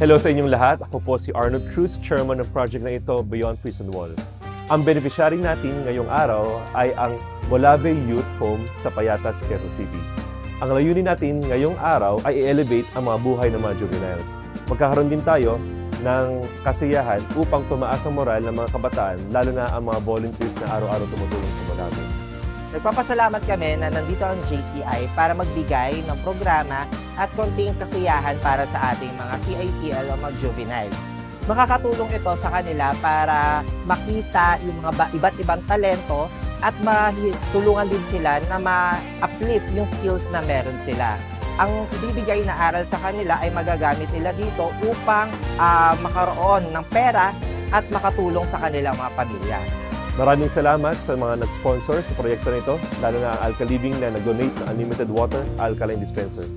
Hello sa inyong lahat. Ako po si Arnold Cruz, chairman ng project na ito, Beyond Prison Wall. Ang beneficiary natin ngayong araw ay ang Molave Youth Home sa Payatas, Quezon City. Ang layunin natin ngayong araw ay i-elevate ang mga buhay ng mga juveniles. Magkakaroon din tayo ng kasiyahan upang tumaas ang moral ng mga kabataan, lalo na ang mga volunteers na araw-araw tumutulong sa Molave. Nagpapasalamat kami na nandito ang JCI para magbigay ng programa at konting kasiyahan para sa ating mga CICL o mga juvenile. Makakatulong ito sa kanila para makita yung mga iba't ibang talento at matulungan din sila na ma-uplift yung skills na meron sila. Ang bibigay na aral sa kanila ay magagamit nila dito upang makaroon ng pera at makatulong sa kanilang mga pamilya. Maraming salamat sa mga nag-sponsor sa proyekto nito, lalo na ang Alkalibing na nag-donate ng unlimited water alkaline dispenser.